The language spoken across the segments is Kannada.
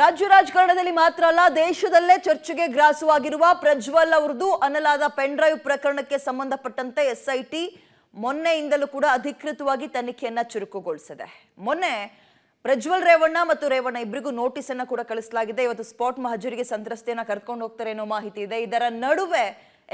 ರಾಜ್ಯ ರಾಜಕಾರಣದಲ್ಲಿ ಮಾತ್ರ ಅಲ್ಲ ದೇಶದಲ್ಲೇ ಚರ್ಚೆಗೆ ಗ್ರಾಸವಾಗಿರುವ ಪ್ರಜ್ವಲ್ ಅವರದು ಅನ್ನಲಾದ ಪೆನ್ ಡ್ರೈವ್ ಪ್ರಕರಣಕ್ಕೆ ಸಂಬಂಧಪಟ್ಟಂತೆ ಎಸ್ಐಟಿ ಮೊನ್ನೆಯಿಂದಲೂ ಕೂಡ ಅಧಿಕೃತವಾಗಿ ತನಿಖೆಯನ್ನ ಚುರುಕುಗೊಳಿಸಿದೆ. ಮೊನ್ನೆ ಪ್ರಜ್ವಲ್ ರೇವಣ್ಣ ಮತ್ತು ರೇವಣ್ಣ ಇಬ್ಬರಿಗೂ ನೋಟಿಸ್ ಅನ್ನು ಕೂಡ ಕಳಿಸಲಾಗಿದೆ. ಇವತ್ತು ಸ್ಪಾಟ್ ಮಹಜರಿಗೆ ಸಂತ್ರಸ್ತೆಯನ್ನ ಕರ್ಕೊಂಡು ಹೋಗ್ತಾರೆ ಅನ್ನೋ ಮಾಹಿತಿ ಇದೆ. ಇದರ ನಡುವೆ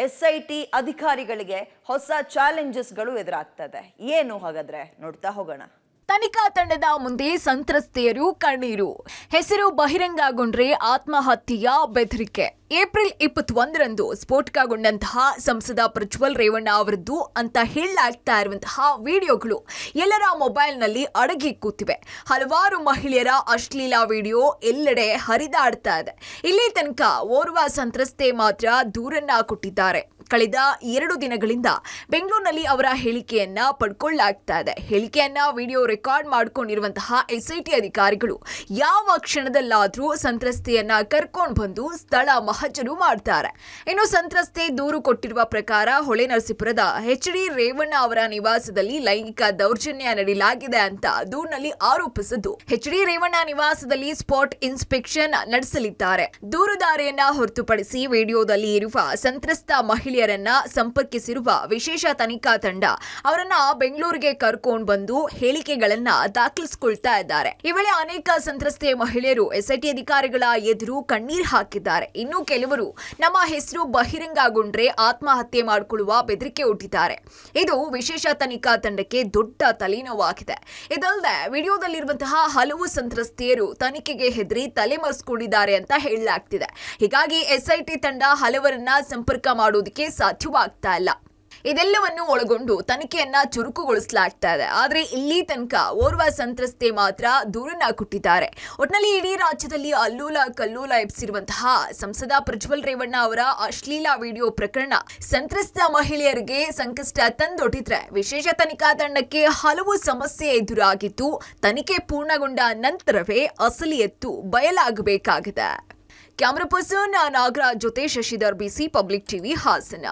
ಎಸ್ಐಟಿ ಅಧಿಕಾರಿಗಳಿಗೆ ಹೊಸ ಚಾಲೆಂಜಸ್ಗಳು ಎದುರಾಗ್ತದೆ. ಏನು ಹಾಗಾದ್ರೆ ನೋಡ್ತಾ ಹೋಗೋಣ. ತನಿಖಾ ತಂಡದ ಮುಂದೆ ಸಂತ್ರಸ್ತೆಯರು ಕಣ್ಣೀರು. ಹೆಸರು ಬಹಿರಂಗಗೊಂಡ್ರೆ ಆತ್ಮಹತ್ಯೆಯ ಬೆದರಿಕೆ. ಏಪ್ರಿಲ್ 21ರಂದು ಸ್ಫೋಟಕಗೊಂಡಂತಹ ಸಂಸದ ಪ್ರಜ್ವಲ್ ರೇವಣ್ಣ ಅವರದ್ದು ಅಂತ ಹೇಳಲಾಗ್ತಾ ಇರುವಂತಹ ವಿಡಿಯೋಗಳು ಎಲ್ಲರ ಮೊಬೈಲ್ನಲ್ಲಿ ಅಡಗಿ ಕೂತಿವೆ. ಹಲವಾರು ಮಹಿಳೆಯರ ಅಶ್ಲೀಲ ವಿಡಿಯೋ ಎಲ್ಲೆಡೆ ಹರಿದಾಡ್ತಾ ಇದೆ. ಇಲ್ಲಿ ತನಕ ಓರ್ವ ಸಂತ್ರಸ್ತೆ ಮಾತ್ರ ದೂರನ್ನ ಕೊಟ್ಟಿದ್ದಾರೆ. ಕಳೆದ 2 ದಿನಗಳಿಂದ ಬೆಂಗಳೂರಿನಲ್ಲಿ ಅವರ ಹೇಳಿಕೆಯನ್ನ ಪಡ್ಕೊಳ್ಳಲಾಗ್ತಾ ಇದೆ. ಹೇಳಿಕೆಯನ್ನ ವಿಡಿಯೋ ರೆಕಾರ್ಡ್ ಮಾಡಿಕೊಂಡಿರುವಂತಹ ಎಸ್ಐಟಿ ಅಧಿಕಾರಿಗಳು ಯಾವ ಕ್ಷಣದಲ್ಲಾದ್ರೂ ಸಂತ್ರಸ್ತೆಯನ್ನ ಕರ್ಕೊಂಡು ಬಂದು ಸ್ಥಳ ಮಹಜರು ಮಾಡ್ತಾರೆ. ಇನ್ನು ಸಂತ್ರಸ್ತೆ ದೂರು ಕೊಟ್ಟಿರುವ ಪ್ರಕಾರ ಹೊಳೆನರಸೀಪುರದ ಎಚ್.ಡಿ. ರೇವಣ್ಣ ಅವರ ನಿವಾಸದಲ್ಲಿ ಲೈಂಗಿಕ ದೌರ್ಜನ್ಯ ನಡೆಯಲಾಗಿದೆ ಅಂತ ದೂರಿನಲ್ಲಿ ಆರೋಪಿಸಿದ್ದು, ಎಚ್.ಡಿ. ರೇವಣ್ಣ ನಿವಾಸದಲ್ಲಿ ಸ್ಪಾಟ್ ಇನ್ಸ್ಪೆಕ್ಷನ್ ನಡೆಸಲಿದ್ದಾರೆ. ದೂರುದಾರಿಯನ್ನ ಹೊರತುಪಡಿಸಿ ವಿಡಿಯೋದಲ್ಲಿ ಇರುವ ಸಂತ್ರಸ್ತ ಮಹಿಳೆಯರನ್ನ ಸಂಪರ್ಕಿಸಿರುವ ವಿಶೇಷ ತನಿಖಾ ತಂಡ ಅವರನ್ನ ಬೆಂಗಳೂರಿಗೆ ಕರ್ಕೊಂಡು ಬಂದು ಹೇಳಿಕೆಗಳನ್ನ ದಾಖಲಿಸಿಕೊಳ್ತಾ ಇದ್ದಾರೆ. ಈ ವೇಳೆ ಅನೇಕ ಸಂತ್ರಸ್ತೆ ಮಹಿಳೆಯರು ಎಸ್ಐಟಿ ಅಧಿಕಾರಿಗಳ ಎದುರು ಕಣ್ಣೀರ್ ಹಾಕಿದ್ದಾರೆ. ಇನ್ನು ಕೆಲವರು ನಮ್ಮ ಹೆಸರು ಬಹಿರಂಗಗೊಂಡ್ರೆ ಆತ್ಮಹತ್ಯೆ ಮಾಡಿಕೊಳ್ಳುವ ಬೆದರಿಕೆ ಒಡ್ಡಿದ್ದಾರೆ. ಇದು ವಿಶೇಷ ತನಿಖಾ ತಂಡಕ್ಕೆ ದೊಡ್ಡ ತಲೆನೋವಾಗಿದೆ. ಇದಲ್ಲದೆ ವಿಡಿಯೋದಲ್ಲಿರುವಂತಹ ಹಲವು ಸಂತ್ರಸ್ತೆಯರು ತನಿಖೆಗೆ ಹೆದರಿ ತಲೆಮರೆಸಿಕೊಂಡಿದ್ದಾರೆ ಅಂತ ಹೇಳಲಾಗ್ತಿದೆ. ಹೀಗಾಗಿ ಎಸ್ಐಟಿ ತಂಡ ಹಲವರನ್ನ ಸಂಪರ್ಕ ಮಾಡೋದಕ್ಕೆ ಸಾಧ್ಯವಾಗ್ತಾ ಇಲ್ಲ. ಇದೆಲ್ಲವನ್ನು ಒಳಗೊಂಡು ತನಿಖೆಯನ್ನ ಚುರುಕುಗೊಳಿಸಲಾಗ್ತಾ ಇದೆ. ಆದ್ರೆ ಇಲ್ಲಿ ತನಕ ಓರ್ವ ಸಂತ್ರಸ್ತೆ ಮಾತ್ರ ದೂರನ್ನ ಕೊಟ್ಟಿದ್ದಾರೆ. ಒಟ್ನಲ್ಲಿ ಇಡೀ ರಾಜ್ಯದಲ್ಲಿ ಅಲ್ಲೂಲ ಕಲ್ಲೂಲ ಎಬ್ಸಿರುವಂತಹ ಸಂಸದ ಪ್ರಜ್ವಲ್ ರೇವಣ್ಣ ಅವರ ಅಶ್ಲೀಲ ವಿಡಿಯೋ ಪ್ರಕರಣ ಸಂತ್ರಸ್ತ ಮಹಿಳೆಯರಿಗೆ ಸಂಕಷ್ಟ ತಂದೊಡ್ಡಿದ್ರೆ ವಿಶೇಷ ತನಿಖಾ ತಂಡಕ್ಕೆ ಹಲವು ಸಮಸ್ಯೆ ಎದುರಾಗಿದ್ದು ತನಿಖೆ ಪೂರ್ಣಗೊಂಡ ನಂತರವೇ ಅಸಲಿ ಎತ್ತು ಬಯಲಾಗಬೇಕಾಗಿದೆ. ಕ್ಯಾಮರಾ ಪರ್ಸನ್ ನಾಗರಾಜ್ ಜೊತೆ Shashidhar BC public TV Hassan.